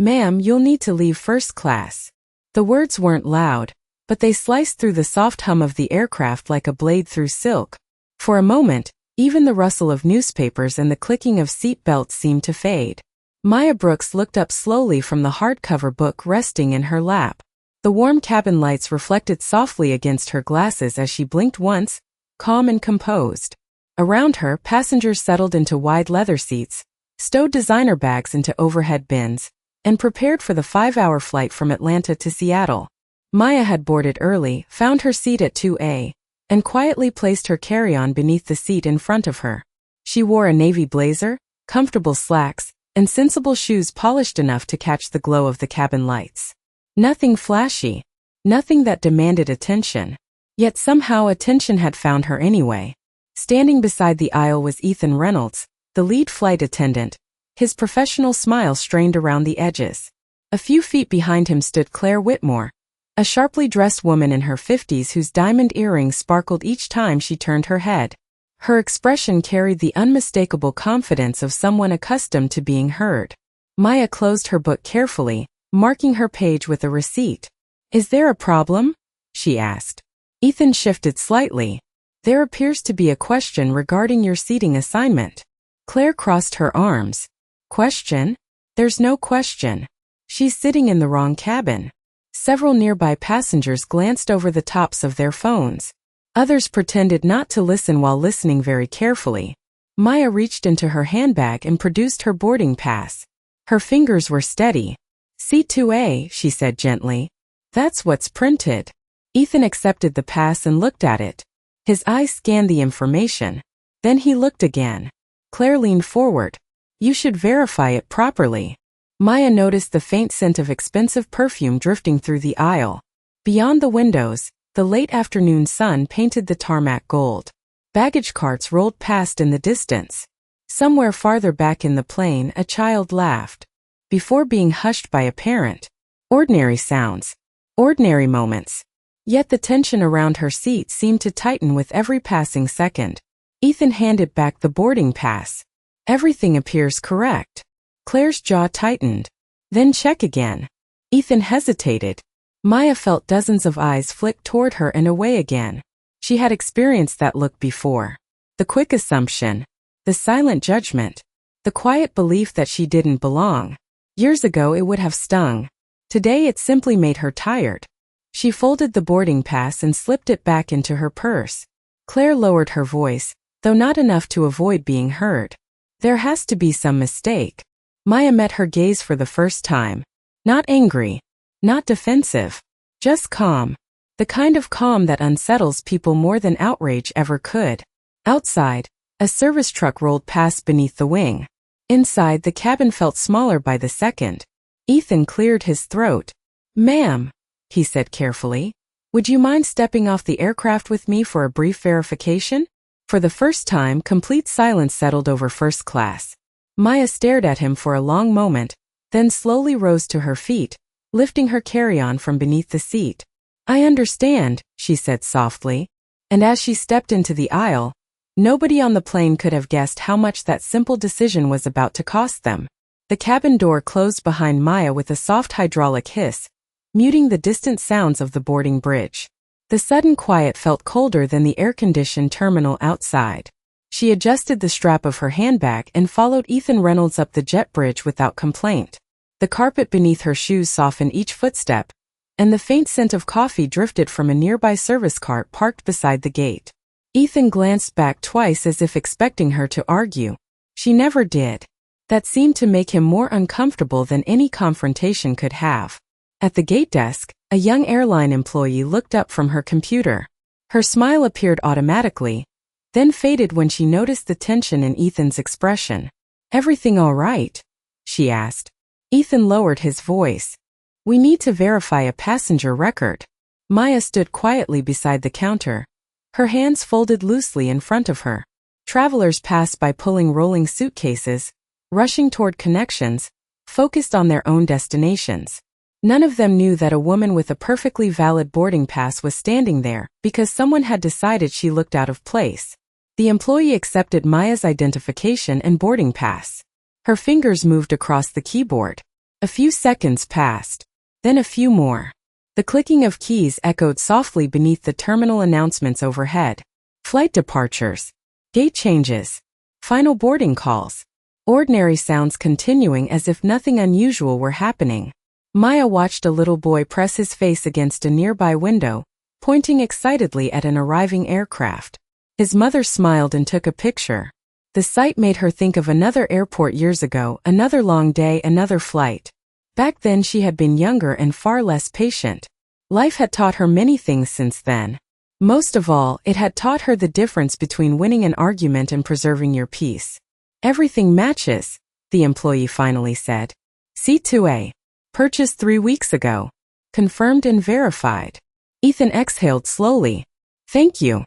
"Ma'am, you'll need to leave first class." The words weren't loud, but they sliced through the soft hum of the aircraft like a blade through silk. For a moment, even the rustle of newspapers and the clicking of seat belts seemed to fade. Maya Brooks looked up slowly from the hardcover book resting in her lap. The warm cabin lights reflected softly against her glasses as she blinked once, calm and composed. Around her, passengers settled into wide leather seats, stowed designer bags into overhead bins, and prepared for the 5-hour flight from Atlanta to Seattle. Maya had boarded early, found her seat at 2A, and quietly placed her carry-on beneath the seat in front of her. She wore a navy blazer, comfortable slacks, and sensible shoes polished enough to catch the glow of the cabin lights. Nothing flashy, nothing that demanded attention. Yet somehow attention had found her anyway. Standing beside the aisle was Ethan Reynolds, the lead flight attendant, his professional smile strained around the edges. A few feet behind him stood Claire Whitmore, a sharply dressed woman in her 50s whose diamond earrings sparkled each time she turned her head. Her expression carried the unmistakable confidence of someone accustomed to being heard. Maya closed her book carefully, marking her page with a receipt. "Is there a problem?" she asked. Ethan shifted slightly. "There appears to be a question regarding your seating assignment." Claire crossed her arms. "Question? There's no question. She's sitting in the wrong cabin." Several nearby passengers glanced over the tops of their phones. Others pretended not to listen while listening very carefully. Maya reached into her handbag and produced her boarding pass. Her fingers were steady. "Seat 2A, she said gently. "That's what's printed." Ethan accepted the pass and looked at it. His eyes scanned the information. Then he looked again. Claire leaned forward. "You should verify it properly." Maya noticed the faint scent of expensive perfume drifting through the aisle. Beyond the windows, the late afternoon sun painted the tarmac gold. Baggage carts rolled past in the distance. Somewhere farther back in the plane, a child laughed. Before being hushed by a parent. Ordinary sounds. Ordinary moments. Yet the tension around her seat seemed to tighten with every passing second. Ethan handed back the boarding pass. "Everything appears correct." Claire's jaw tightened. "Then check again." Ethan hesitated. Maya felt dozens of eyes flick toward her and away again. She had experienced that look before. The quick assumption. The silent judgment. The quiet belief that she didn't belong. Years ago it would have stung. Today it simply made her tired. She folded the boarding pass and slipped it back into her purse. Claire lowered her voice, though not enough to avoid being heard. "There has to be some mistake." Maya met her gaze for the first time. Not angry. Not defensive. Just calm. The kind of calm that unsettles people more than outrage ever could. Outside, a service truck rolled past beneath the wing. Inside, the cabin felt smaller by the second. Ethan cleared his throat. "Ma'am," he said carefully, "would you mind stepping off the aircraft with me for a brief verification?" For the first time, complete silence settled over first class. Maya stared at him for a long moment, then slowly rose to her feet, lifting her carry-on from beneath the seat. "I understand," she said softly, and as she stepped into the aisle, nobody on the plane could have guessed how much that simple decision was about to cost them. The cabin door closed behind Maya with a soft hydraulic hiss, muting the distant sounds of the boarding bridge. The sudden quiet felt colder than the air-conditioned terminal outside. She adjusted the strap of her handbag and followed Ethan Reynolds up the jet bridge without complaint. The carpet beneath her shoes softened each footstep, and the faint scent of coffee drifted from a nearby service cart parked beside the gate. Ethan glanced back twice as if expecting her to argue. She never did. That seemed to make him more uncomfortable than any confrontation could have. At the gate desk, a young airline employee looked up from her computer. Her smile appeared automatically, then faded when she noticed the tension in Ethan's expression. "Everything all right?" she asked. Ethan lowered his voice. "We need to verify a passenger record." Maya stood quietly beside the counter, her hands folded loosely in front of her. Travelers passed by pulling rolling suitcases, rushing toward connections, focused on their own destinations. None of them knew that a woman with a perfectly valid boarding pass was standing there because someone had decided she looked out of place. The employee accepted Maya's identification and boarding pass. Her fingers moved across the keyboard. A few seconds passed. Then a few more. The clicking of keys echoed softly beneath the terminal announcements overhead. Flight departures. Gate changes. Final boarding calls. Ordinary sounds continuing as if nothing unusual were happening. Maya watched a little boy press his face against a nearby window, pointing excitedly at an arriving aircraft. His mother smiled and took a picture. The sight made her think of another airport years ago, another long day, another flight. Back then she had been younger and far less patient. Life had taught her many things since then. Most of all, it had taught her the difference between winning an argument and preserving your peace. Everything matches, the employee finally said. C2A. Purchased 3 weeks ago. Confirmed and verified. Ethan exhaled slowly. Thank you.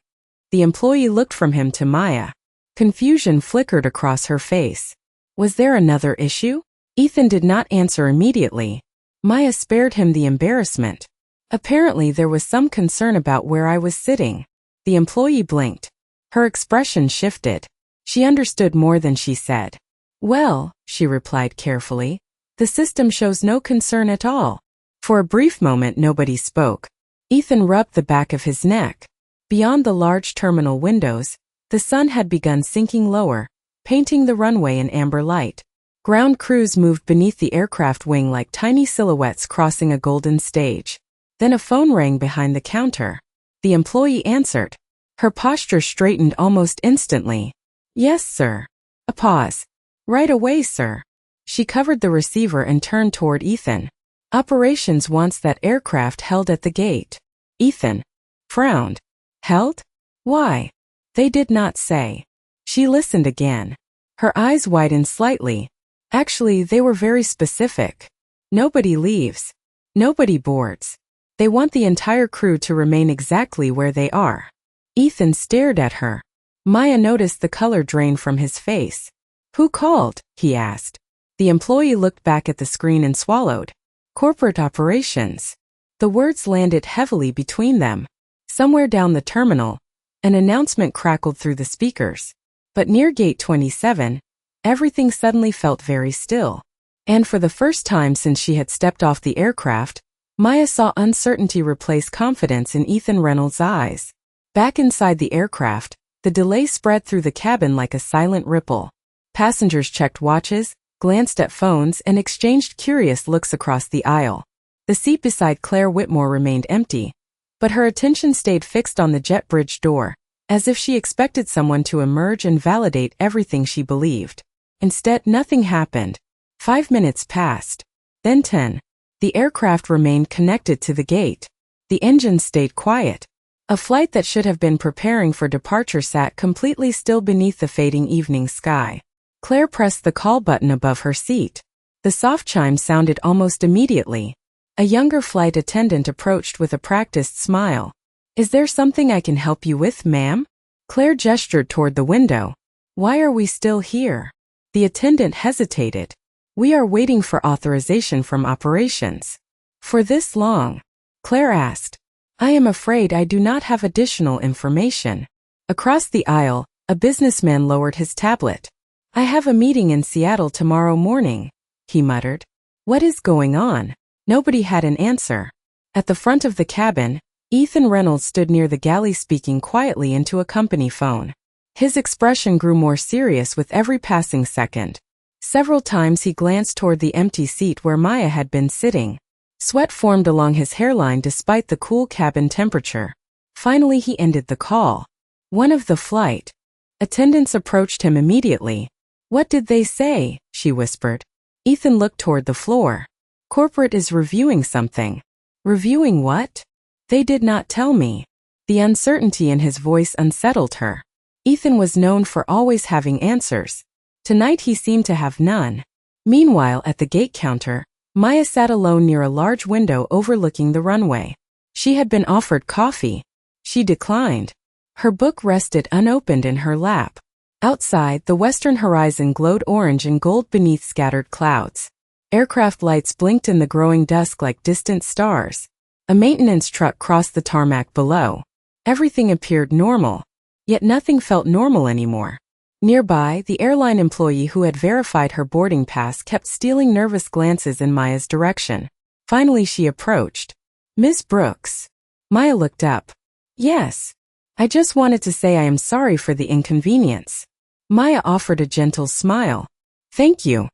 The employee looked from him to Maya. Confusion flickered across her face. Was there another issue? Ethan did not answer immediately. Maya spared him the embarrassment. Apparently there was some concern about where I was sitting. The employee blinked. Her expression shifted. She understood more than she said. Well, she replied carefully, the system shows no concern at all. For a brief moment nobody spoke. Ethan rubbed the back of his neck. Beyond the large terminal windows, the sun had begun sinking lower, painting the runway in amber light. Ground crews moved beneath the aircraft wing like tiny silhouettes crossing a golden stage. Then a phone rang behind the counter. The employee answered. Her posture straightened almost instantly. Yes, sir. A pause. Right away, sir. She covered the receiver and turned toward Ethan. Operations wants that aircraft held at the gate. Ethan frowned. Held? Why? They did not say. She listened again. Her eyes widened slightly. Actually, they were very specific. Nobody leaves. Nobody boards. They want the entire crew to remain exactly where they are. Ethan stared at her. Maya noticed the color drain from his face. Who called? He asked. The employee looked back at the screen and swallowed. Corporate operations. The words landed heavily between them. Somewhere down the terminal, an announcement crackled through the speakers. But near gate 27, everything suddenly felt very still. And for the first time since she had stepped off the aircraft, Maya saw uncertainty replace confidence in Ethan Reynolds' eyes. Back inside the aircraft, the delay spread through the cabin like a silent ripple. Passengers checked watches, glanced at phones, and exchanged curious looks across the aisle. The seat beside Claire Whitmore remained empty, but her attention stayed fixed on the jet bridge door, as if she expected someone to emerge and validate everything she believed. Instead, nothing happened. 5 minutes passed. Then 10. The aircraft remained connected to the gate. The engine stayed quiet. A flight that should have been preparing for departure sat completely still beneath the fading evening sky. Claire pressed the call button above her seat. The soft chime sounded almost immediately. A younger flight attendant approached with a practiced smile. Is there something I can help you with, ma'am? Claire gestured toward the window. Why are we still here? The attendant hesitated. We are waiting for authorization from operations. For this long? Claire asked. I am afraid I do not have additional information. Across the aisle, a businessman lowered his tablet. I have a meeting in Seattle tomorrow morning, he muttered. What is going on? Nobody had an answer. At the front of the cabin, Ethan Reynolds stood near the galley speaking quietly into a company phone. His expression grew more serious with every passing second. Several times he glanced toward the empty seat where Maya had been sitting. Sweat formed along his hairline despite the cool cabin temperature. Finally he ended the call. One of the flight attendants approached him immediately. What did they say? She whispered. Ethan looked toward the floor. Corporate is reviewing something. Reviewing what? They did not tell me. The uncertainty in his voice unsettled her. Ethan was known for always having answers. Tonight he seemed to have none. Meanwhile, at the gate counter, Maya sat alone near a large window overlooking the runway. She had been offered coffee. She declined. Her book rested unopened in her lap. Outside, the western horizon glowed orange and gold beneath scattered clouds. Aircraft lights blinked in the growing dusk like distant stars. A maintenance truck crossed the tarmac below. Everything appeared normal. Yet nothing felt normal anymore. Nearby, the airline employee who had verified her boarding pass kept stealing nervous glances in Maya's direction. Finally she approached. "Ms. Brooks." Maya looked up. "Yes. I just wanted to say I am sorry for the inconvenience." Maya offered a gentle smile. "Thank you."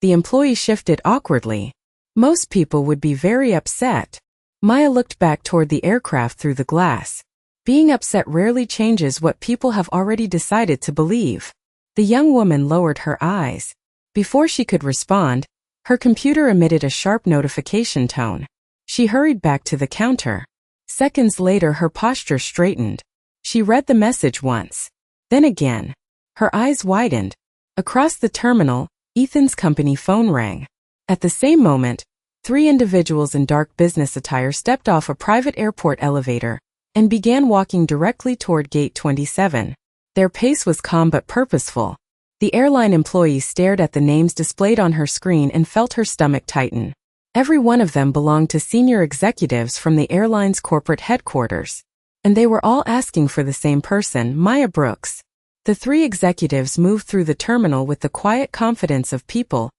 The employee shifted awkwardly. Most people would be very upset. Maya looked back toward the aircraft through the glass. Being upset rarely changes what people have already decided to believe. The young woman lowered her eyes. Before she could respond, her computer emitted a sharp notification tone. She hurried back to the counter. Seconds later her posture straightened. She read the message once. Then again. Her eyes widened. Across the terminal, Ethan's company phone rang. At the same moment, 3 individuals in dark business attire stepped off a private airport elevator and began walking directly toward Gate 27. Their pace was calm but purposeful. The airline employee stared at the names displayed on her screen and felt her stomach tighten. Every one of them belonged to senior executives from the airline's corporate headquarters. And they were all asking for the same person, Maya Brooks. The 3 executives moved through the terminal with the quiet confidence of people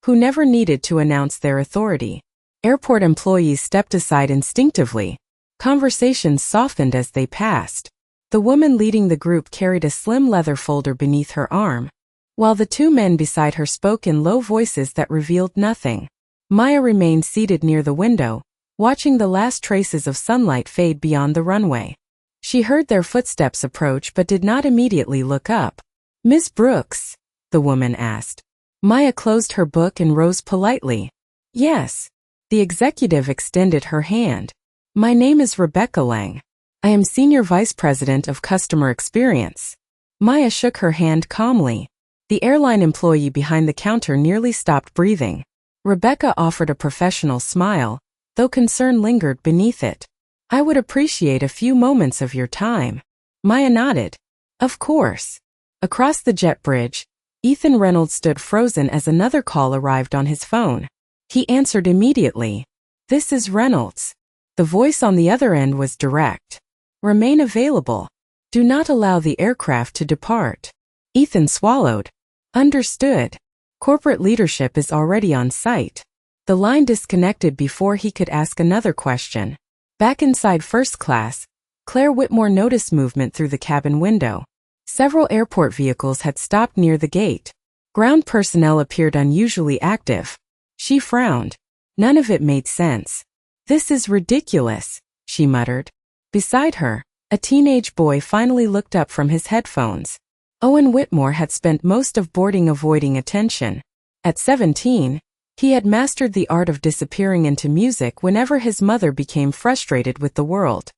who never needed to announce their authority. Airport employees stepped aside instinctively. Conversations softened as they passed. The woman leading the group carried a slim leather folder beneath her arm, while the 2 men beside her spoke in low voices that revealed nothing. Maya remained seated near the window, watching the last traces of sunlight fade beyond the runway. She heard their footsteps approach but did not immediately look up. "Miss Brooks?" the woman asked. Maya closed her book and rose politely. "Yes." The executive extended her hand. "My name is Rebecca Lang. I am Senior Vice President of Customer Experience." Maya shook her hand calmly. The airline employee behind the counter nearly stopped breathing. Rebecca offered a professional smile, though concern lingered beneath it. "I would appreciate a few moments of your time." Maya nodded. "Of course." Across the jet bridge, Ethan Reynolds stood frozen as another call arrived on his phone. He answered immediately. "This is Reynolds." The voice on the other end was direct. "Remain available. Do not allow the aircraft to depart." Ethan swallowed. "Understood. Corporate leadership is already on site." The line disconnected before he could ask another question. Back inside first class, Claire Whitmore noticed movement through the cabin window. Several airport vehicles had stopped near the gate. Ground personnel appeared unusually active. She frowned. None of it made sense. "This is ridiculous," she muttered. Beside her, a teenage boy finally looked up from his headphones. Owen Whitmore had spent most of boarding avoiding attention. At 17, he had mastered the art of disappearing into music whenever his mother became frustrated with the world.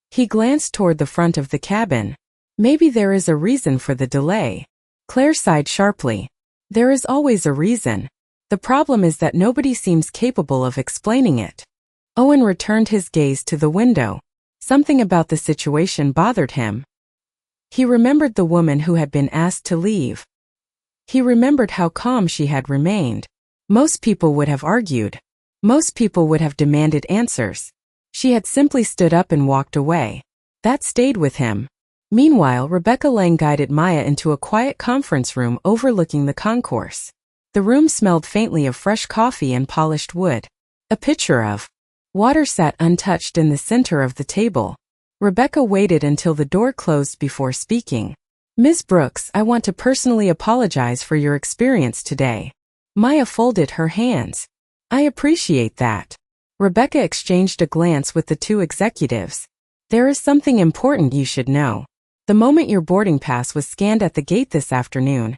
He glanced toward the front of the cabin. "Maybe there is a reason for the delay." Claire sighed sharply. "There is always a reason. The problem is that nobody seems capable of explaining it." Owen returned his gaze to the window. Something about the situation bothered him. He remembered the woman who had been asked to leave. He remembered how calm she had remained. Most people would have argued. Most people would have demanded answers. She had simply stood up and walked away. That stayed with him. Meanwhile, Rebecca Lang guided Maya into a quiet conference room overlooking the concourse. The room smelled faintly of fresh coffee and polished wood. A pitcher of water sat untouched in the center of the table. Rebecca waited until the door closed before speaking. "Ms. Brooks, I want to personally apologize for your experience today." Maya folded her hands. "I appreciate that." Rebecca exchanged a glance with the 2 executives. "There is something important you should know. The moment your boarding pass was scanned at the gate this afternoon,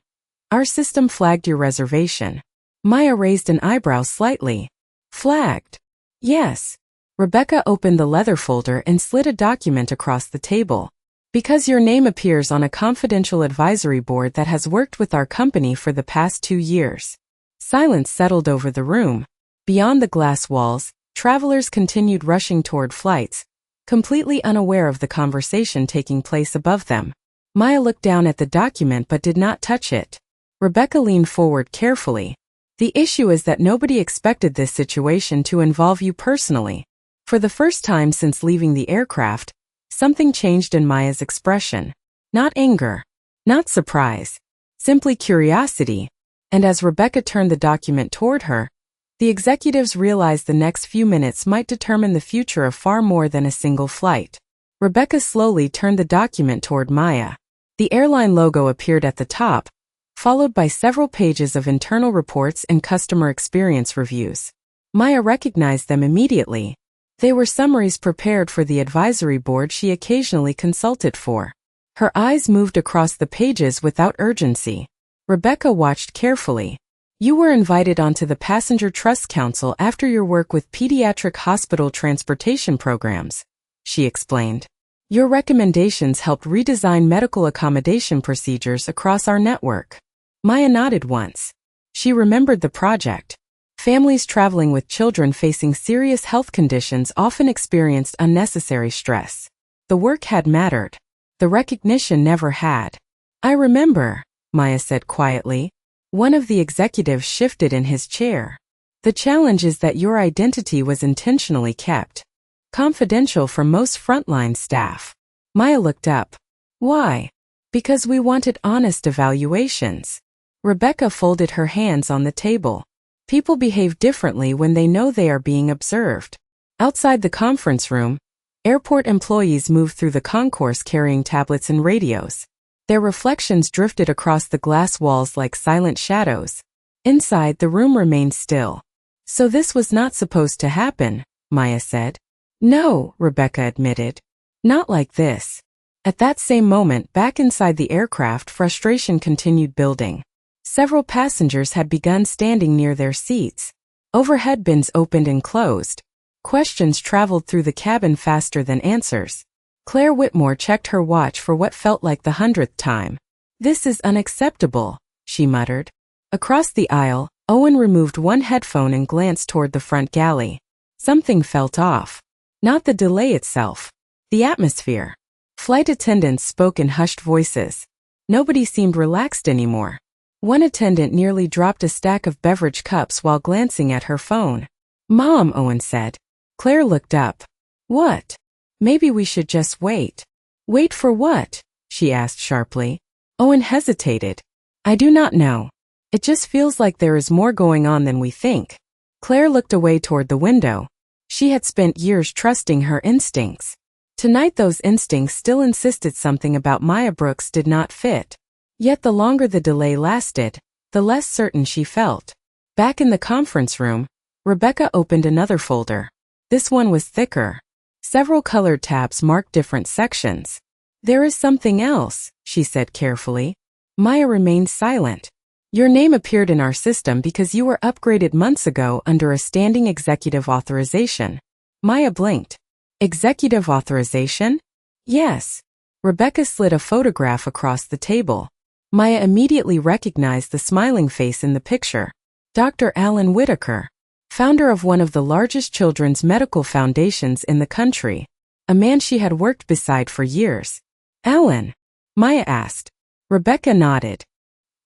our system flagged your reservation." Maya raised an eyebrow slightly. "Flagged?" "Yes." Rebecca opened the leather folder and slid a document across the table. "Because your name appears on a confidential advisory board that has worked with our company for the past 2 years. Silence settled over the room. Beyond the glass walls, travelers continued rushing toward flights, completely unaware of the conversation taking place above them. Maya looked down at the document but did not touch it. Rebecca leaned forward carefully. "The issue is that nobody expected this situation to involve you personally." For the first time since leaving the aircraft, something changed in Maya's expression. Not anger. Not surprise. Simply curiosity. And as Rebecca turned the document toward her, the executives realized the next few minutes might determine the future of far more than a single flight. Rebecca slowly turned the document toward Maya. The airline logo appeared at the top, followed by several pages of internal reports and customer experience reviews. Maya recognized them immediately. They were summaries prepared for the advisory board she occasionally consulted for. Her eyes moved across the pages without urgency. Rebecca watched carefully. You were invited onto the Passenger Trust Council after your work with pediatric hospital transportation programs, she explained. Your recommendations helped redesign medical accommodation procedures across our network. Maya nodded once. She remembered the project. Families traveling with children facing serious health conditions often experienced unnecessary stress. The work had mattered. The recognition never had. I remember, Maya said quietly. One of the executives shifted in his chair. The challenge is that your identity was intentionally kept confidential from most frontline staff. Maya looked up. Why? Because we wanted honest evaluations. Rebecca folded her hands on the table. People behave differently when they know they are being observed. Outside the conference room, airport employees moved through the concourse carrying tablets and radios. Their reflections drifted across the glass walls like silent shadows. Inside, the room remained still. So this was not supposed to happen, Maya said. No, Rebecca admitted. Not like this. At that same moment, back inside the aircraft, frustration continued building. Several passengers had begun standing near their seats. Overhead bins opened and closed. Questions traveled through the cabin faster than answers. Claire Whitmore checked her watch for what felt like the 100th time. This is unacceptable, she muttered. Across the aisle, Owen removed one headphone and glanced toward the front galley. Something felt off. Not the delay itself. The atmosphere. Flight attendants spoke in hushed voices. Nobody seemed relaxed anymore. One attendant nearly dropped a stack of beverage cups while glancing at her phone. Mom, Owen said. Claire looked up. What? Maybe we should just wait. Wait for what? She asked sharply. Owen hesitated. I do not know. It just feels like there is more going on than we think. Claire looked away toward the window. She had spent years trusting her instincts. Tonight those instincts still insisted something about Maya Brooks did not fit. Yet the longer the delay lasted, the less certain she felt. Back in the conference room, Rebecca opened another folder. This one was thicker. Several colored tabs marked different sections. There is something else, she said carefully. Maya remained silent. Your name appeared in our system because you were upgraded months ago under a standing executive authorization. Maya blinked. Executive authorization? Yes. Rebecca slid a photograph across the table. Maya immediately recognized the smiling face in the picture. Dr. Alan Whitaker, founder of one of the largest children's medical foundations in the country, a man she had worked beside for years. Alan? Maya asked. Rebecca nodded.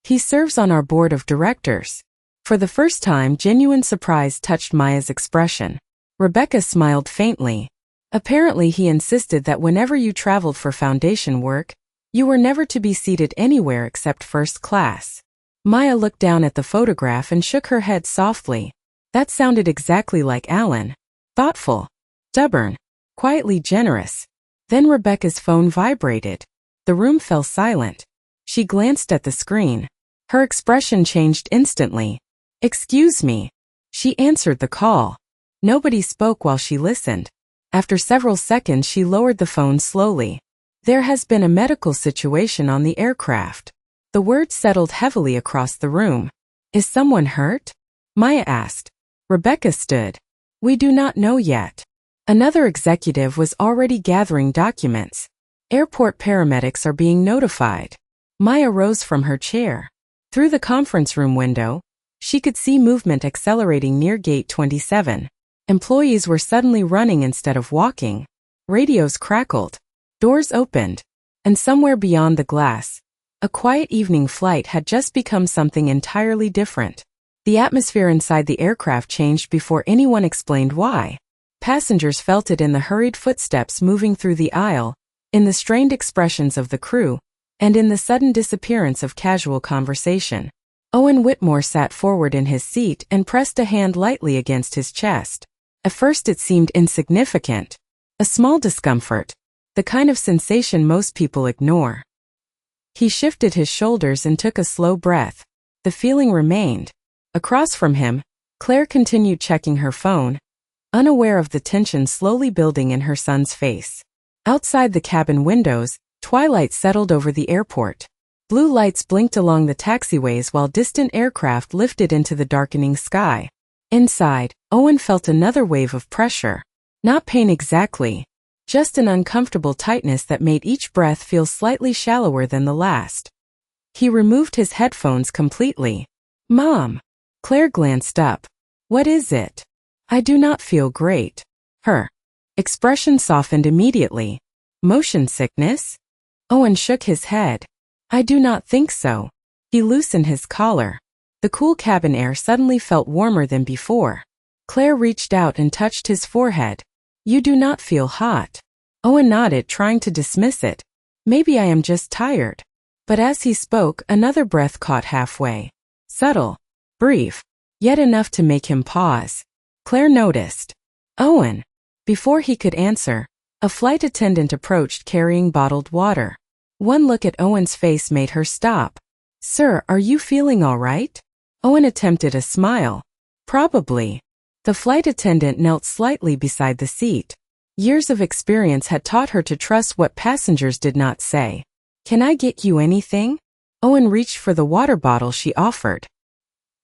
He serves on our board of directors. For the first time, genuine surprise touched Maya's expression. Rebecca smiled faintly. Apparently he insisted that whenever you traveled for foundation work, you were never to be seated anywhere except first class. Maya looked down at the photograph and shook her head softly. That sounded exactly like Alan. Thoughtful. Stubborn. Quietly generous. Then Rebecca's phone vibrated. The room fell silent. She glanced at the screen. Her expression changed instantly. Excuse me. She answered the call. Nobody spoke while she listened. After several seconds, she lowered the phone slowly. There has been a medical situation on the aircraft. The words settled heavily across the room. Is someone hurt? Maya asked. Rebecca stood. We do not know yet. Another executive was already gathering documents. Airport paramedics are being notified. Maya rose from her chair. Through the conference room window, she could see movement accelerating near gate 27. Employees were suddenly running instead of walking. Radios crackled. Doors opened. And somewhere beyond the glass, a quiet evening flight had just become something entirely different. The atmosphere inside the aircraft changed before anyone explained why. Passengers felt it in the hurried footsteps moving through the aisle, in the strained expressions of the crew, and in the sudden disappearance of casual conversation. Owen Whitmore sat forward in his seat and pressed a hand lightly against his chest. At first it seemed insignificant. A small discomfort. The kind of sensation most people ignore. He shifted his shoulders and took a slow breath. The feeling remained. Across from him, Claire continued checking her phone, unaware of the tension slowly building in her son's face. Outside the cabin windows, twilight settled over the airport. Blue lights blinked along the taxiways while distant aircraft lifted into the darkening sky. Inside, Owen felt another wave of pressure. Not pain exactly, just an uncomfortable tightness that made each breath feel slightly shallower than the last. He removed his headphones completely. "Mom." Claire glanced up. "What is it?" "I do not feel great." Her expression softened immediately. "Motion sickness?" Owen shook his head. "I do not think so." He loosened his collar. The cool cabin air suddenly felt warmer than before. Claire reached out and touched his forehead. "You do not feel hot." Owen nodded, trying to dismiss it. "Maybe I am just tired." But as he spoke, another breath caught halfway. Subtle, brief, yet enough to make him pause. Claire noticed. "Owen." Before he could answer, a flight attendant approached carrying bottled water. One look at Owen's face made her stop. "Sir, are you feeling all right?" Owen attempted a smile. "Probably." The flight attendant knelt slightly beside the seat. Years of experience had taught her to trust what passengers did not say. "Can I get you anything?" Owen reached for the water bottle she offered.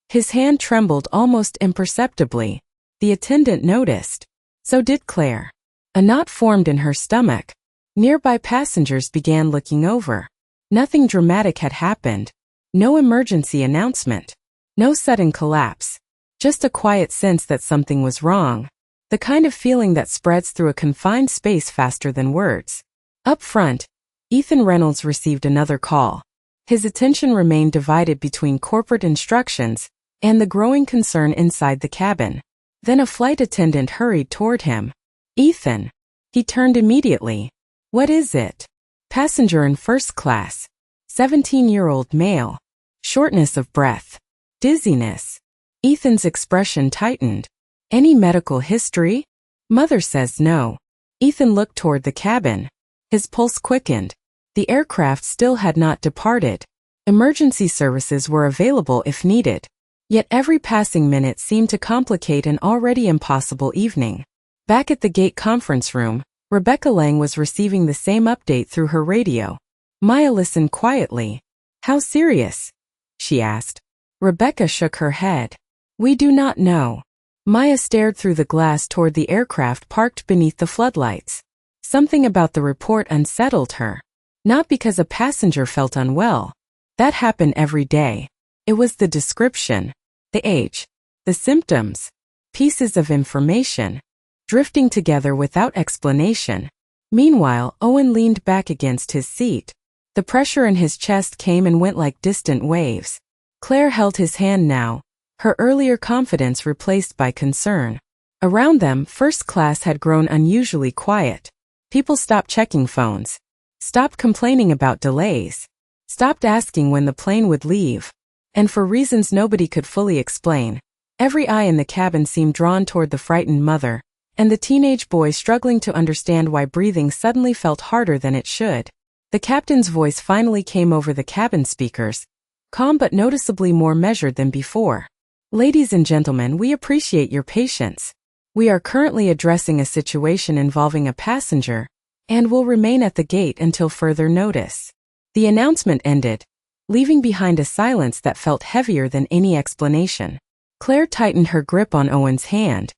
His hand trembled almost imperceptibly. The attendant noticed. So did Claire. A knot formed in her stomach. Nearby passengers began looking over. Nothing dramatic had happened. No emergency announcement. No sudden collapse. Just a quiet sense that something was wrong. The kind of feeling that spreads through a confined space faster than words. Up front, Ethan Reynolds received another call. His attention remained divided between corporate instructions and the growing concern inside the cabin. Then a flight attendant hurried toward him. "Ethan." He turned immediately. "What is it?" "Passenger in first class. 17-year-old male. Shortness of breath. Dizziness." Ethan's expression tightened. "Any medical history?" "Mother says no." Ethan looked toward the cabin. His pulse quickened. The aircraft still had not departed. Emergency services were available if needed. Yet every passing minute seemed to complicate an already impossible evening. Back at the gate conference room, Rebecca Lang was receiving the same update through her radio. Maya listened quietly. "How serious?" she asked. Rebecca shook her head. "We do not know." Maya stared through the glass toward the aircraft parked beneath the floodlights. Something about the report unsettled her. Not because a passenger felt unwell. That happened every day. It was the description, the age, the symptoms, pieces of information, drifting together without explanation. Meanwhile, Owen leaned back against his seat. The pressure in his chest came and went like distant waves. Claire held his hand now, her earlier confidence replaced by concern. Around them, first class had grown unusually quiet. People stopped checking phones, stopped complaining about delays, stopped asking when the plane would leave. And for reasons nobody could fully explain, every eye in the cabin seemed drawn toward the frightened mother, and the teenage boy struggling to understand why breathing suddenly felt harder than it should. The captain's voice finally came over the cabin speakers, calm but noticeably more measured than before. "Ladies and gentlemen, we appreciate your patience. We are currently addressing a situation involving a passenger, and will remain at the gate until further notice." The announcement ended, leaving behind a silence that felt heavier than any explanation. Claire tightened her grip on Owen's hand.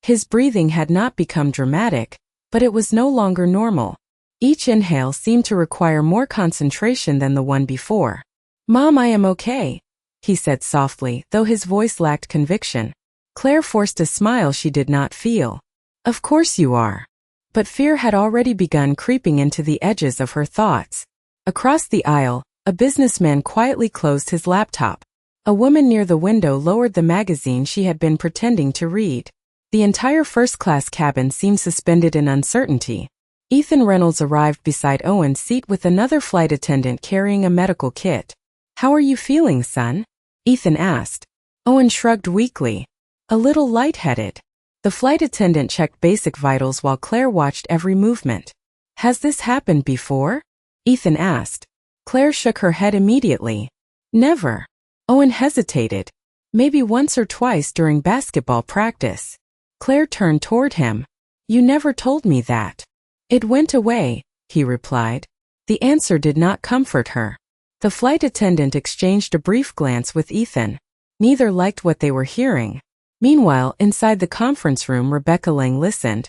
His breathing had not become dramatic, but it was no longer normal. Each inhale seemed to require more concentration than the one before. "Mom, I am okay," he said softly, though his voice lacked conviction. Claire forced a smile she did not feel. "Of course you are." But fear had already begun creeping into the edges of her thoughts. Across the aisle, a businessman quietly closed his laptop. A woman near the window lowered the magazine she had been pretending to read. The entire first-class cabin seemed suspended in uncertainty. Ethan Reynolds arrived beside Owen's seat with another flight attendant carrying a medical kit. "How are you feeling, son?" Ethan asked. Owen shrugged weakly. "A little lightheaded." The flight attendant checked basic vitals while Claire watched every movement. "Has this happened before?" Ethan asked. Claire shook her head immediately. "Never." Owen hesitated. "Maybe once or twice during basketball practice." Claire turned toward him. "You never told me that." "It went away," he replied. The answer did not comfort her. The flight attendant exchanged a brief glance with Ethan. Neither liked what they were hearing. Meanwhile, inside the conference room, Rebecca Lang listened.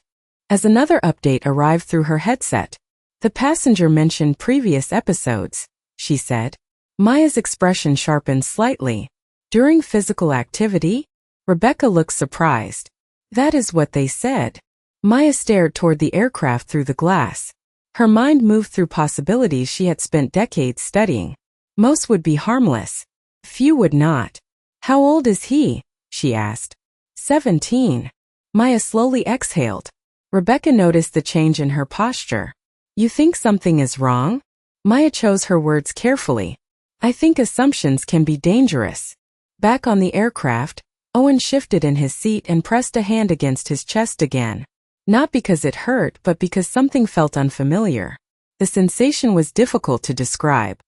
As another update arrived through her headset. "The passenger mentioned previous episodes," she said. Maya's expression sharpened slightly. "During physical activity?" Rebecca looked surprised. "That is what they said." Maya stared toward the aircraft through the glass. Her mind moved through possibilities she had spent decades studying. Most would be harmless. Few would not. "How old is he?" she asked. 17. Maya slowly exhaled. Rebecca noticed the change in her posture. "You think something is wrong?" Maya chose her words carefully. "I think assumptions can be dangerous." Back on the aircraft, Owen shifted in his seat and pressed a hand against his chest again. Not because it hurt, but because something felt unfamiliar. The sensation was difficult to describe.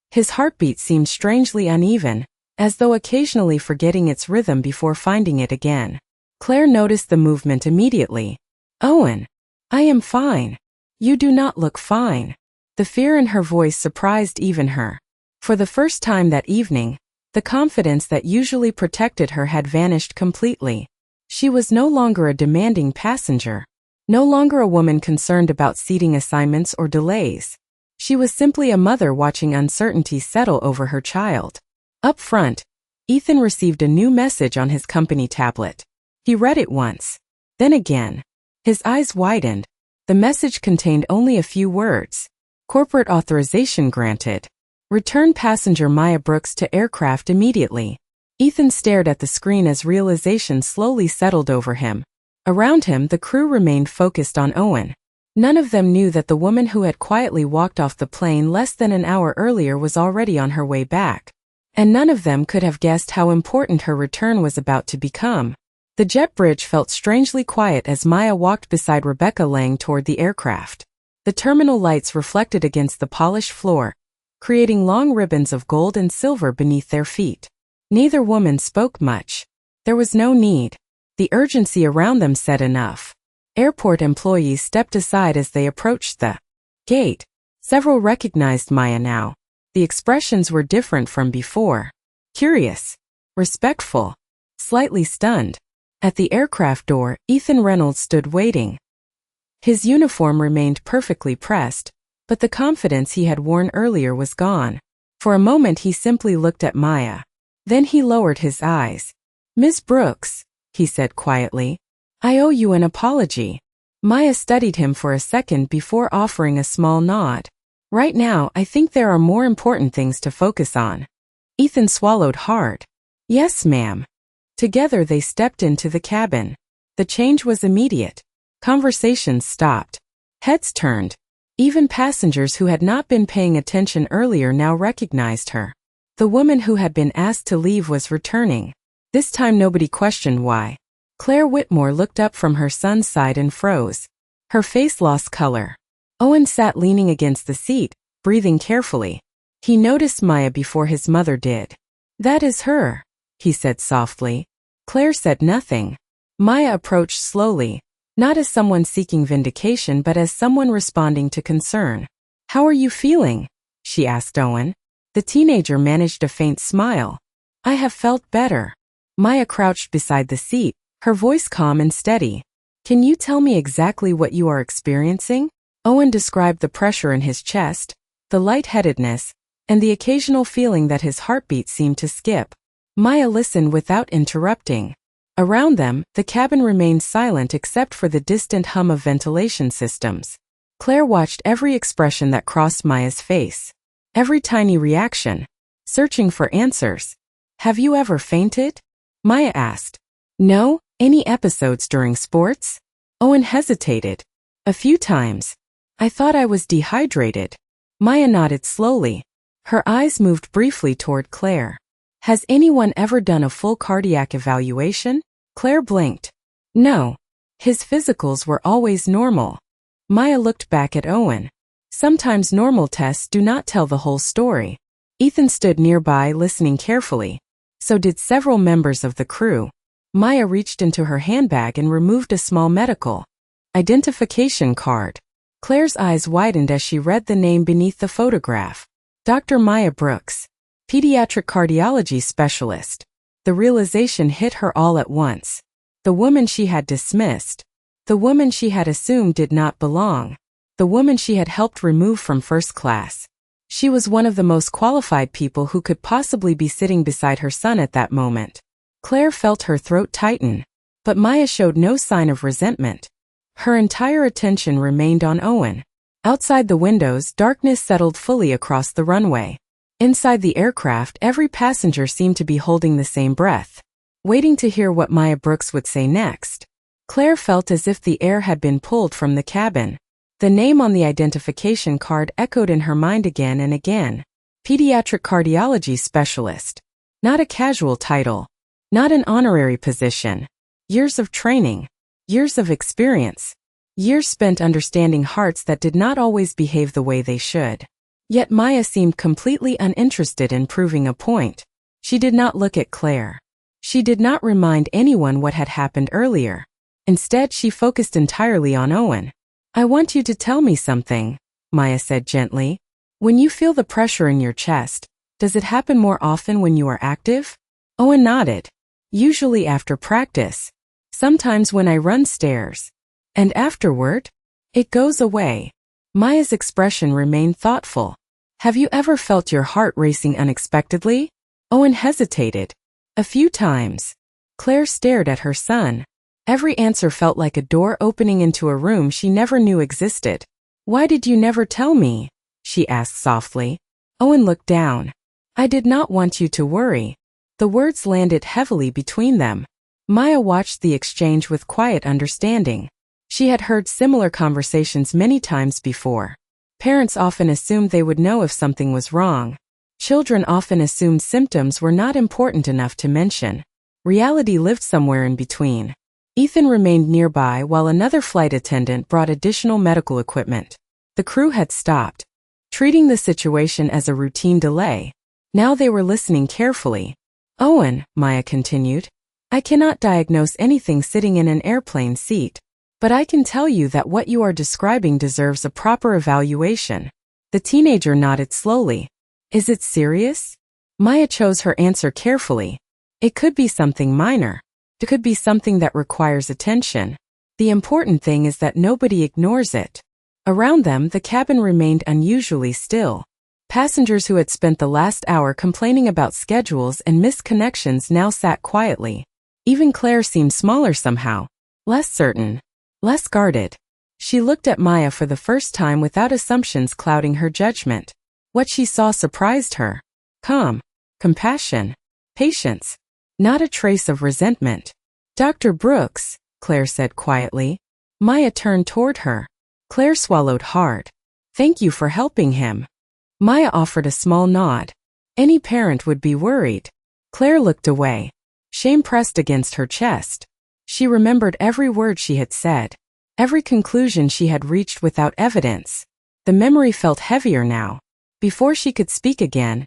His heartbeat seemed strangely uneven, as though occasionally forgetting its rhythm before finding it again. Claire noticed the movement immediately. "Owen, I am fine." "You do not look fine." The fear in her voice surprised even her. For the first time that evening, the confidence that usually protected her had vanished completely. She was no longer a demanding passenger. No longer a woman concerned about seating assignments or delays. She was simply a mother watching uncertainty settle over her child. Up front, Ethan received a new message on his company tablet. He read it once, then again. His eyes widened. The message contained only a few words. "Corporate authorization granted. Return passenger Maya Brooks to aircraft immediately." Ethan stared at the screen as realization slowly settled over him. Around him, the crew remained focused on Owen. None of them knew that the woman who had quietly walked off the plane less than an hour earlier was already on her way back. And none of them could have guessed how important her return was about to become. The jet bridge felt strangely quiet as Maya walked beside Rebecca Lang toward the aircraft. The terminal lights reflected against the polished floor, creating long ribbons of gold and silver beneath their feet. Neither woman spoke much. There was no need. The urgency around them said enough. Airport employees stepped aside as they approached the gate. Several recognized Maya now. The expressions were different from before. Curious, respectful, slightly stunned. At the aircraft door, Ethan Reynolds stood waiting. His uniform remained perfectly pressed, but the confidence he had worn earlier was gone. For a moment he simply looked at Maya. Then he lowered his eyes. "Miss Brooks," he said quietly, "I owe you an apology." Maya studied him for a second before offering a small nod. "Right now, I think there are more important things to focus on." Ethan swallowed hard. "Yes, ma'am." Together they stepped into the cabin. The change was immediate. Conversations stopped. Heads turned. Even passengers who had not been paying attention earlier now recognized her. The woman who had been asked to leave was returning. This time nobody questioned why. Claire Whitmore looked up from her son's side and froze. Her face lost color. Owen sat leaning against the seat, breathing carefully. He noticed Maya before his mother did. "That is her," he said softly. Claire said nothing. Maya approached slowly, not as someone seeking vindication but as someone responding to concern. "How are you feeling?" she asked Owen. The teenager managed a faint smile. "I have felt better." Maya crouched beside the seat, her voice calm and steady. "Can you tell me exactly what you are experiencing?" Owen described the pressure in his chest, the lightheadedness, and the occasional feeling that his heartbeat seemed to skip. Maya listened without interrupting. Around them, the cabin remained silent except for the distant hum of ventilation systems. Claire watched every expression that crossed Maya's face. Every tiny reaction, searching for answers. "Have you ever fainted?" Maya asked. "No, any episodes during sports?" Owen hesitated. "A few times. I thought I was dehydrated. Maya nodded slowly. Her eyes moved briefly toward Claire. Has anyone ever done a full cardiac evaluation? Claire blinked. No. His physicals were always normal. Maya looked back at Owen. Sometimes normal tests do not tell the whole story. Ethan stood nearby listening carefully. So did several members of the crew. Maya reached into her handbag and removed a small medical identification card. Claire's eyes widened as she read the name beneath the photograph. Dr. Maya Brooks, pediatric cardiology specialist. The realization hit her all at once. The woman she had dismissed. The woman she had assumed did not belong. The woman she had helped remove from first class. She was one of the most qualified people who could possibly be sitting beside her son at that moment. Claire felt her throat tighten, but Maya showed no sign of resentment. Her entire attention remained on Owen. Outside the windows, darkness settled fully across the runway. Inside the aircraft, every passenger seemed to be holding the same breath, waiting to hear what Maya Brooks would say next. Claire felt as if the air had been pulled from the cabin. The name on the identification card echoed in her mind again and again. Pediatric cardiology specialist. Not a casual title. Not an honorary position. Years of training. Years of experience. Years spent understanding hearts that did not always behave the way they should. Yet Maya seemed completely uninterested in proving a point. She did not look at Claire. She did not remind anyone what had happened earlier. Instead, she focused entirely on Owen. I want you to tell me something, Maya said gently. When you feel the pressure in your chest, does it happen more often when you are active? Owen nodded. Usually after practice. Sometimes when I run stairs. And afterward? It goes away. Maya's expression remained thoughtful. Have you ever felt your heart racing unexpectedly? Owen hesitated. A few times. Claire stared at her son. Every answer felt like a door opening into a room she never knew existed. Why did you never tell me? She asked softly. Owen looked down. I did not want you to worry. The words landed heavily between them. Maya watched the exchange with quiet understanding. She had heard similar conversations many times before. Parents often assumed they would know if something was wrong. Children often assumed symptoms were not important enough to mention. Reality lived somewhere in between. Ethan remained nearby while another flight attendant brought additional medical equipment. The crew had stopped, treating the situation as a routine delay. Now they were listening carefully. Owen, Maya continued, I cannot diagnose anything sitting in an airplane seat. But I can tell you that what you are describing deserves a proper evaluation. The teenager nodded slowly. Is it serious? Maya chose her answer carefully. It could be something minor. It could be something that requires attention. The important thing is that nobody ignores it. Around them, the cabin remained unusually still. Passengers who had spent the last hour complaining about schedules and missed connections now sat quietly. Even Claire seemed smaller somehow. Less certain. Less guarded. She looked at Maya for the first time without assumptions clouding her judgment. What she saw surprised her. Calm. Compassion. Patience. Not a trace of resentment. Dr. Brooks, Claire said quietly. Maya turned toward her. Claire swallowed hard. Thank you for helping him. Maya offered a small nod. Any parent would be worried. Claire looked away. Shame pressed against her chest. She remembered every word she had said, every conclusion she had reached without evidence. The memory felt heavier now. Before she could speak again,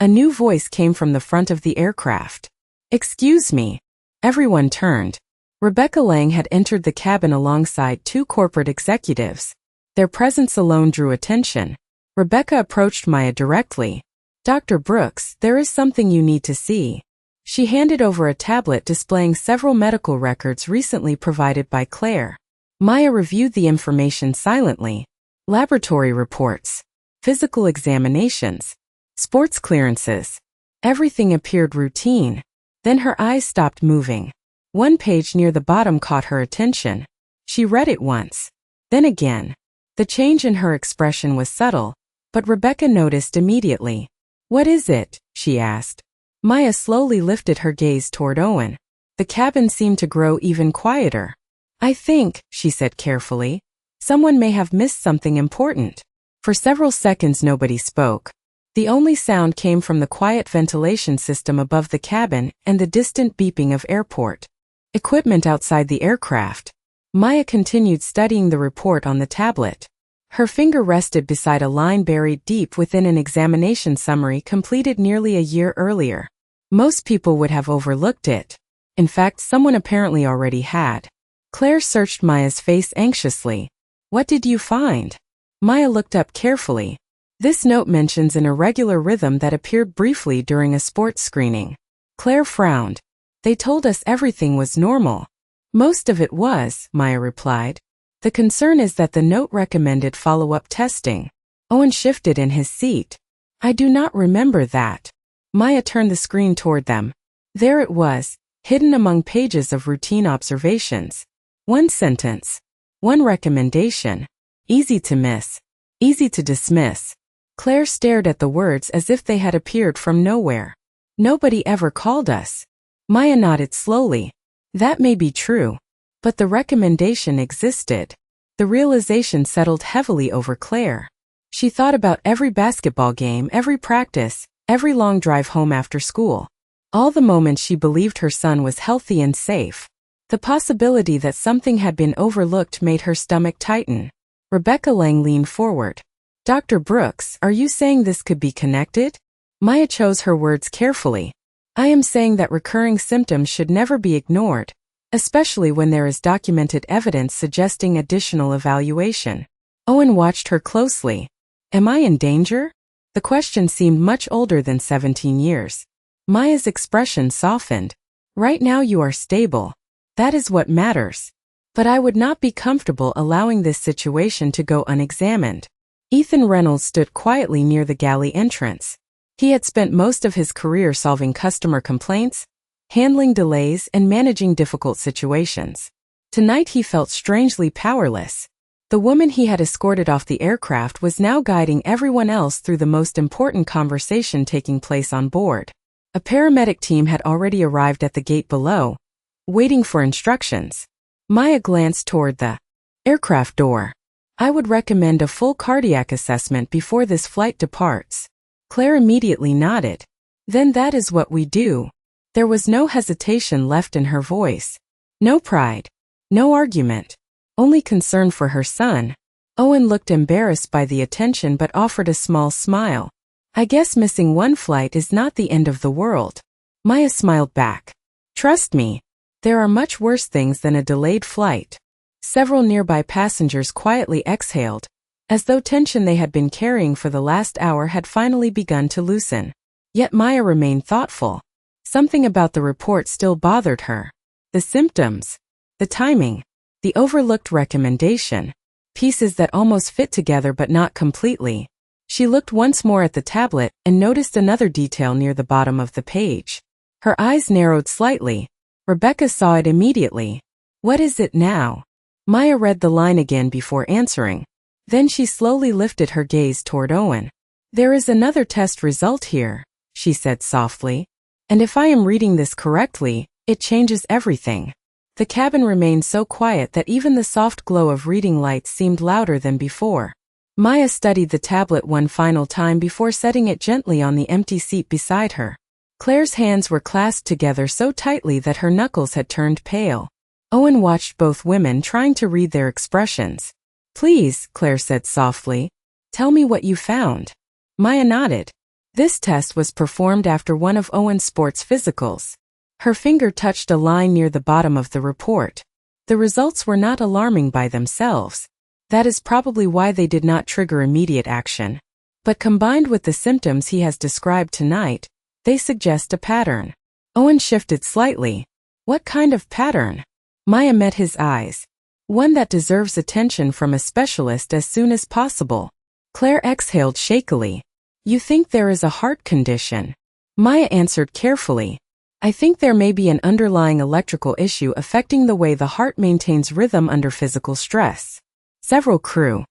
a new voice came from the front of the aircraft. Excuse me. Everyone turned. Rebecca Lang had entered the cabin alongside two corporate executives. Their presence alone drew attention. Rebecca approached Maya directly. Dr. Brooks, there is something you need to see. She handed over a tablet displaying several medical records recently provided by Claire. Maya reviewed the information silently. Laboratory reports, physical examinations, sports clearances. Everything appeared routine. Then her eyes stopped moving. One page near the bottom caught her attention. She read it once. Then again. The change in her expression was subtle, but Rebecca noticed immediately. What is it? She asked. Maya slowly lifted her gaze toward Owen. The cabin seemed to grow even quieter. I think, she said carefully, Someone may have missed something important. For several seconds nobody spoke. The only sound came from the quiet ventilation system above the cabin and the distant beeping of airport equipment outside the aircraft. Maya continued studying the report on the tablet. Her finger rested beside a line buried deep within an examination summary completed nearly a year earlier. Most people would have overlooked it. In fact, someone apparently already had. Claire searched Maya's face anxiously. What did you find? Maya looked up carefully. This note mentions an irregular rhythm that appeared briefly during a sports screening. Claire frowned. They told us everything was normal. Most of it was, Maya replied. The concern is that the note recommended follow-up testing. Owen shifted in his seat. I do not remember that. Maya turned the screen toward them. There it was, hidden among pages of routine observations. One sentence. One recommendation. Easy to miss. Easy to dismiss. Claire stared at the words as if they had appeared from nowhere. Nobody ever called us. Maya nodded slowly. That may be true. But the recommendation existed. The realization settled heavily over Claire. She thought about every basketball game, every practice, every long drive home after school. All the moments she believed her son was healthy and safe. The possibility that something had been overlooked made her stomach tighten. Rebecca Lang leaned forward. Dr. Brooks, are you saying this could be connected? Maya chose her words carefully. I am saying that recurring symptoms should never be ignored, especially when there is documented evidence suggesting additional evaluation. Owen watched her closely. Am I in danger? The question seemed much older than 17 years. Maya's expression softened. Right now you are stable. That is what matters. But I would not be comfortable allowing this situation to go unexamined. Ethan Reynolds stood quietly near the galley entrance. He had spent most of his career solving customer complaints, handling delays, and managing difficult situations. Tonight he felt strangely powerless. The woman he had escorted off the aircraft was now guiding everyone else through the most important conversation taking place on board. A paramedic team had already arrived at the gate below, waiting for instructions. Maya glanced toward the aircraft door. I would recommend a full cardiac assessment before this flight departs. Claire immediately nodded. Then that is what we do. There was no hesitation left in her voice. No pride. No argument. Only concern for her son. Owen looked embarrassed by the attention but offered a small smile. I guess missing one flight is not the end of the world. Maya smiled back. Trust me. There are much worse things than a delayed flight. Several nearby passengers quietly exhaled, as though tension they had been carrying for the last hour had finally begun to loosen. Yet Maya remained thoughtful. Something about the report still bothered her. The symptoms, the timing, the overlooked recommendation, pieces that almost fit together but not completely. She looked once more at the tablet and noticed another detail near the bottom of the page. Her eyes narrowed slightly. Rebecca saw it immediately. What is it now? Maya read the line again before answering. Then she slowly lifted her gaze toward Owen. There is another test result here, she said softly. And if I am reading this correctly, it changes everything. The cabin remained so quiet that even the soft glow of reading lights seemed louder than before. Maya studied the tablet one final time before setting it gently on the empty seat beside her. Claire's hands were clasped together so tightly that her knuckles had turned pale. Owen watched both women trying to read their expressions. Please, Claire said softly, tell me what you found. Maya nodded. This test was performed after one of Owen's sports physicals. Her finger touched a line near the bottom of the report. The results were not alarming by themselves. That is probably why they did not trigger immediate action. But combined with the symptoms he has described tonight, they suggest a pattern. Owen shifted slightly. What kind of pattern? Maya met his eyes. One that deserves attention from a specialist as soon as possible. Claire exhaled shakily. You think there is a heart condition? Maya answered carefully. I think there may be an underlying electrical issue affecting the way the heart maintains rhythm under physical stress. Several crew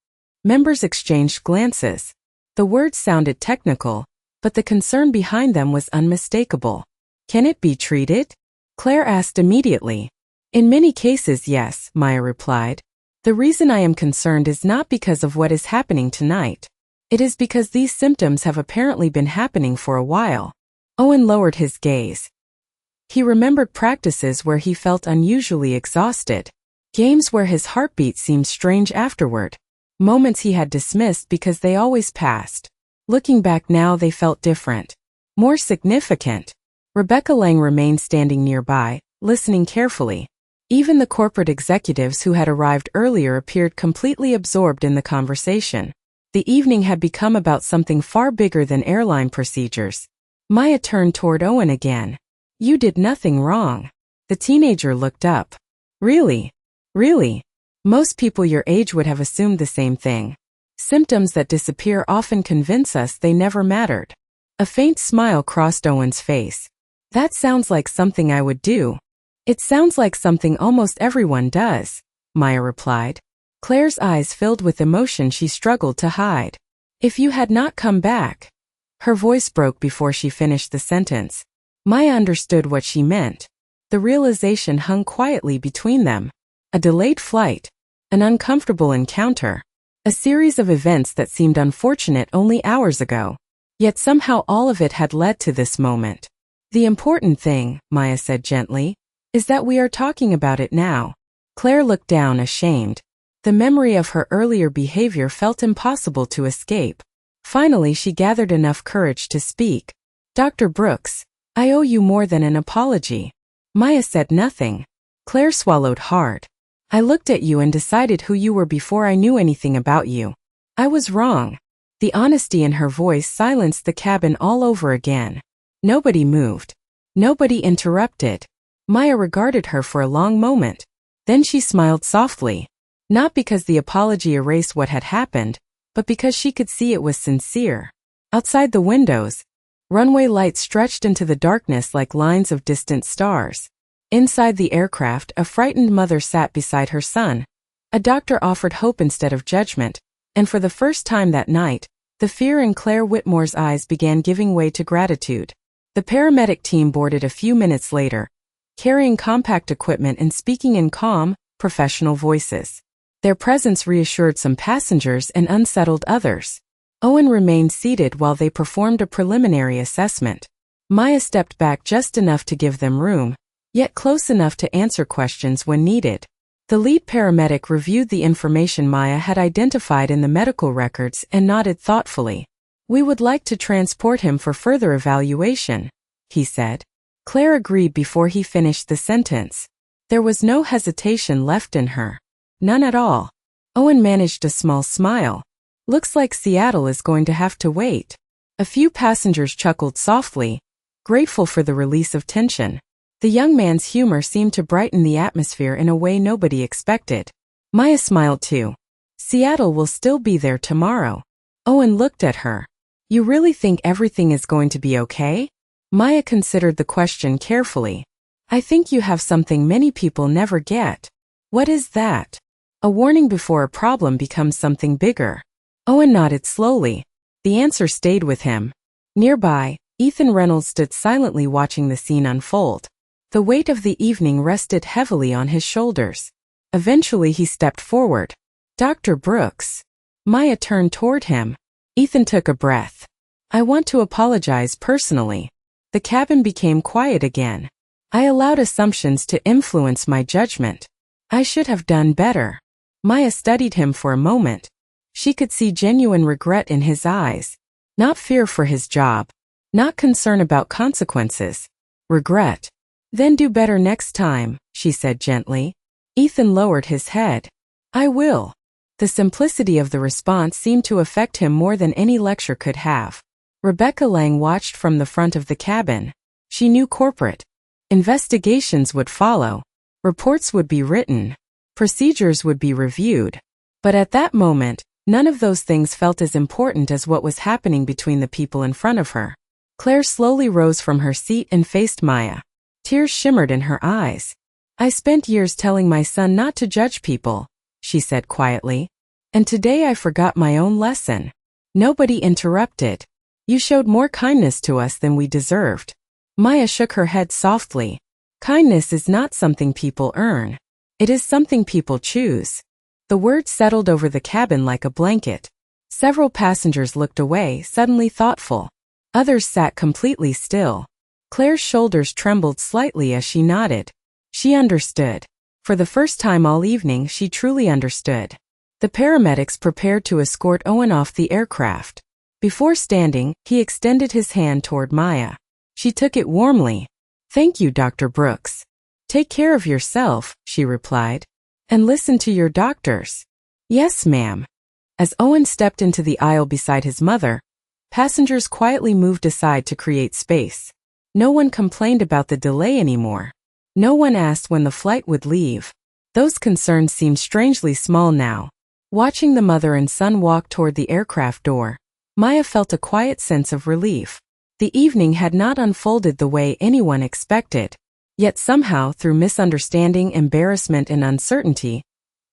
members exchanged glances. The words sounded technical, but the concern behind them was unmistakable. Can it be treated? Claire asked immediately. In many cases, yes, Maya replied. The reason I am concerned is not because of what is happening tonight. It is because these symptoms have apparently been happening for a while. Owen lowered his gaze. He remembered practices where he felt unusually exhausted. Games where his heartbeat seemed strange afterward. Moments he had dismissed because they always passed. Looking back now, they felt different. More significant. Rebecca Lang remained standing nearby, listening carefully. Even the corporate executives who had arrived earlier appeared completely absorbed in the conversation. The evening had become about something far bigger than airline procedures. Maya turned toward Owen again. "You did nothing wrong." The teenager looked up. "Really? Really? Most people your age would have assumed the same thing. Symptoms that disappear often convince us they never mattered." A faint smile crossed Owen's face. "That sounds like something I would do." "It sounds like something almost everyone does," Maya replied. Claire's eyes filled with emotion she struggled to hide. "If you had not come back." Her voice broke before she finished the sentence. Maya understood what she meant. The realization hung quietly between them. A delayed flight. An uncomfortable encounter. A series of events that seemed unfortunate only hours ago. Yet somehow all of it had led to this moment. "The important thing," Maya said gently, "is that we are talking about it now." Claire looked down, ashamed. The memory of her earlier behavior felt impossible to escape. Finally, she gathered enough courage to speak. "Dr. Brooks, I owe you more than an apology." Maya said nothing. Claire swallowed hard. "I looked at you and decided who you were before I knew anything about you. I was wrong." The honesty in her voice silenced the cabin all over again. Nobody moved. Nobody interrupted. Maya regarded her for a long moment. Then she smiled softly. Not because the apology erased what had happened, but because she could see it was sincere. Outside the windows, runway lights stretched into the darkness like lines of distant stars. Inside the aircraft, a frightened mother sat beside her son. A doctor offered hope instead of judgment, and for the first time that night, the fear in Claire Whitmore's eyes began giving way to gratitude. The paramedic team boarded a few minutes later, carrying compact equipment and speaking in calm, professional voices. Their presence reassured some passengers and unsettled others. Owen remained seated while they performed a preliminary assessment. Maya stepped back just enough to give them room, yet close enough to answer questions when needed. The lead paramedic reviewed the information Maya had identified in the medical records and nodded thoughtfully. "We would like to transport him for further evaluation," he said. Claire agreed before he finished the sentence. There was no hesitation left in her. None at all. Owen managed a small smile. "Looks like Seattle is going to have to wait." A few passengers chuckled softly, grateful for the release of tension. The young man's humor seemed to brighten the atmosphere in a way nobody expected. Maya smiled too. "Seattle will still be there tomorrow." Owen looked at her. "You really think everything is going to be okay?" Maya considered the question carefully. "I think you have something many people never get." "What is that?" "A warning before a problem becomes something bigger." Owen nodded slowly. The answer stayed with him. Nearby, Ethan Reynolds stood silently watching the scene unfold. The weight of the evening rested heavily on his shoulders. Eventually he stepped forward. "Dr. Brooks." Maya turned toward him. Ethan took a breath. "I want to apologize personally." The cabin became quiet again. "I allowed assumptions to influence my judgment. I should have done better." Maya studied him for a moment. She could see genuine regret in his eyes. Not fear for his job. Not concern about consequences. Regret. "Then do better next time," she said gently. Ethan lowered his head. "I will." The simplicity of the response seemed to affect him more than any lecture could have. Rebecca Lang watched from the front of the cabin. She knew corporate investigations would follow. Reports would be written. Procedures would be reviewed. But at that moment, none of those things felt as important as what was happening between the people in front of her. Claire slowly rose from her seat and faced Maya. Tears shimmered in her eyes. "I spent years telling my son not to judge people," she said quietly. "And today I forgot my own lesson." Nobody interrupted. "You showed more kindness to us than we deserved." Maya shook her head softly. "Kindness is not something people earn. It is something people choose." The words settled over the cabin like a blanket. Several passengers looked away, suddenly thoughtful. Others sat completely still. Claire's shoulders trembled slightly as she nodded. She understood. For the first time all evening, she truly understood. The paramedics prepared to escort Owen off the aircraft. Before standing, he extended his hand toward Maya. She took it warmly. "Thank you, Dr. Brooks." "Take care of yourself," she replied. "And listen to your doctors." "Yes, ma'am." As Owen stepped into the aisle beside his mother, passengers quietly moved aside to create space. No one complained about the delay anymore. No one asked when the flight would leave. Those concerns seemed strangely small now. Watching the mother and son walk toward the aircraft door, Maya felt a quiet sense of relief. The evening had not unfolded the way anyone expected. Yet somehow, through misunderstanding, embarrassment, and uncertainty,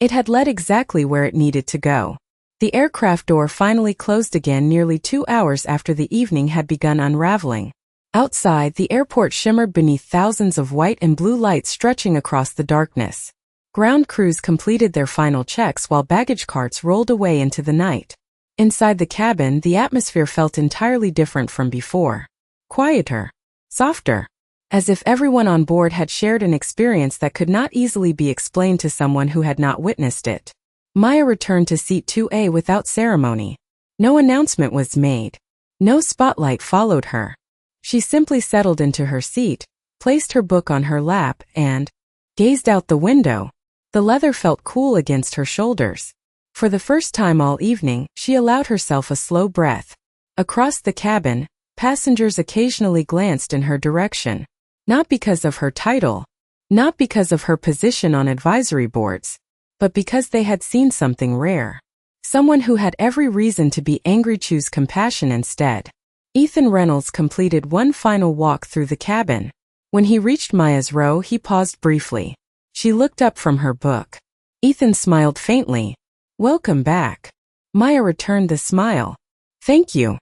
it had led exactly where it needed to go. The aircraft door finally closed again nearly 2 hours after the evening had begun unraveling. Outside, the airport shimmered beneath thousands of white and blue lights stretching across the darkness. Ground crews completed their final checks while baggage carts rolled away into the night. Inside the cabin, the atmosphere felt entirely different from before. Quieter. Softer. As if everyone on board had shared an experience that could not easily be explained to someone who had not witnessed it. Maya returned to seat 2A without ceremony. No announcement was made. No spotlight followed her. She simply settled into her seat, placed her book on her lap, and gazed out the window. The leather felt cool against her shoulders. For the first time all evening, she allowed herself a slow breath. Across the cabin, passengers occasionally glanced in her direction. Not because of her title, not because of her position on advisory boards, but because they had seen something rare. Someone who had every reason to be angry chose compassion instead. Ethan Reynolds completed one final walk through the cabin. When he reached Maya's row, he paused briefly. She looked up from her book. Ethan smiled faintly. "Welcome back." Maya returned the smile. "Thank you."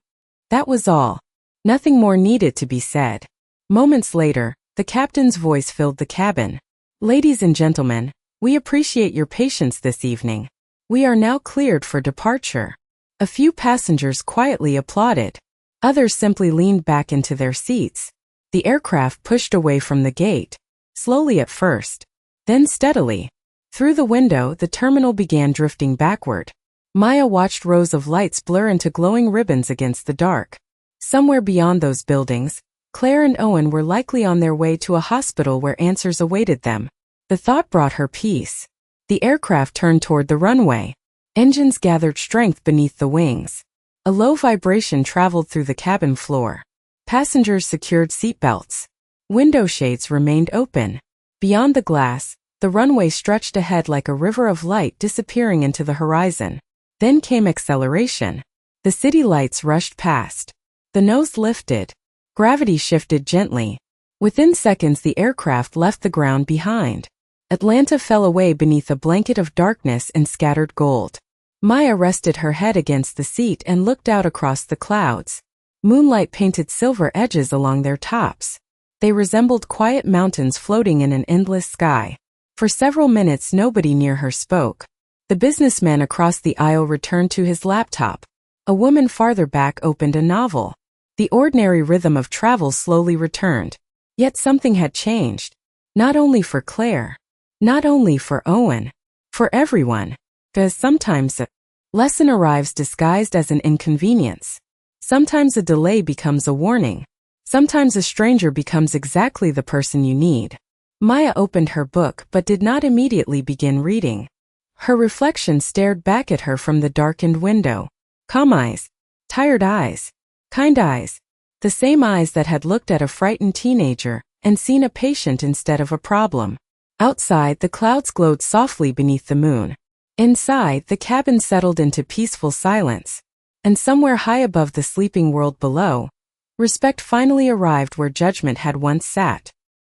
That was all. Nothing more needed to be said. Moments later, the captain's voice filled the cabin. "Ladies and gentlemen, we appreciate your patience this evening. We are now cleared for departure." A few passengers quietly applauded. Others simply leaned back into their seats. The aircraft pushed away from the gate. Slowly at first. Then steadily. Through the window, the terminal began drifting backward. Maya watched rows of lights blur into glowing ribbons against the dark. Somewhere beyond those buildings, Claire and Owen were likely on their way to a hospital where answers awaited them. The thought brought her peace. The aircraft turned toward the runway. Engines gathered strength beneath the wings. A low vibration traveled through the cabin floor. Passengers secured seatbelts. Window shades remained open. Beyond the glass, the runway stretched ahead like a river of light disappearing into the horizon. Then came acceleration. The city lights rushed past. The nose lifted. Gravity shifted gently. Within seconds, the aircraft left the ground behind. Atlanta fell away beneath a blanket of darkness and scattered gold. Maya rested her head against the seat and looked out across the clouds. Moonlight painted silver edges along their tops. They resembled quiet mountains floating in an endless sky. For several minutes, nobody near her spoke. The businessman across the aisle returned to his laptop. A woman farther back opened a novel. The ordinary rhythm of travel slowly returned. Yet something had changed. Not only for Claire. Not only for Owen. For everyone. Because sometimes a lesson arrives disguised as an inconvenience. Sometimes a delay becomes a warning. Sometimes a stranger becomes exactly the person you need. Maya opened her book but did not immediately begin reading. Her reflection stared back at her from the darkened window. Calm eyes. Tired eyes. Kind eyes. The same eyes that had looked at a frightened teenager and seen a patient instead of a problem. Outside, the clouds glowed softly beneath the moon. Inside, the cabin settled into peaceful silence. And somewhere high above the sleeping world below, respect finally arrived where judgment had once sat.